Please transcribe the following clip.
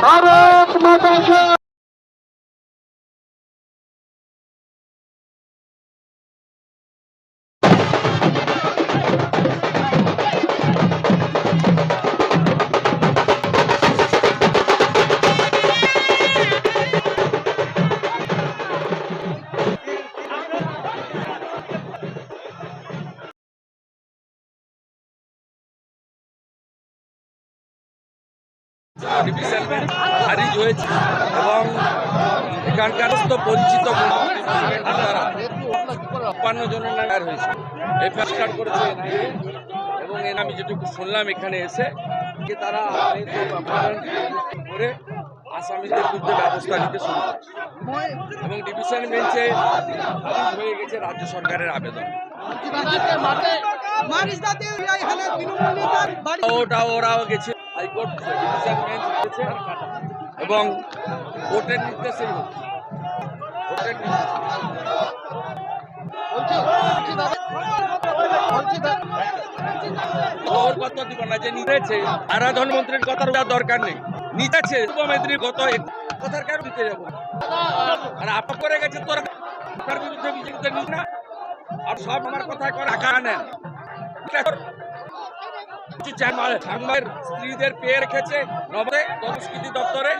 ভারত মাতা কি। Division bench খারিজ হয়েছে এবং এখানকার পরিচিত দ্বারা ৫৫ জনের নাম হয়েছে এফআইআর স্টার্ট করেছে এবং আমি যেটুকু শুনলাম এখানে এসে যে তারা করে আসামিদের বিরুদ্ধে ব্যবস্থা নিতে শুরু করেছে এবং ডিভিশন বেঞ্চে খারিজ হয়ে গেছে রাজ্য সরকারের আবেদন। ওরাও গেছে হাইকোর্ট ডিভিশন বেঞ্চ গেছে এবং কোর্টের নির্দেশেই হচ্ছে কোর্টের কথা দিব না যে নিতেছে আরাধনমন্ত্রীর কথার দরকার নেই নিতেছে মুখ্যমন্ত্রীর গত কথার কারণ দিতে যাবো আর আপা করে গেছে তোর বিরুদ্ধে বিজেপিতে নিস না আর সব আমার কথা করে আঁকা নেন স্ত্রীদের পেয়ে রেখেছে নবদে সংস্কৃতি দপ্তরে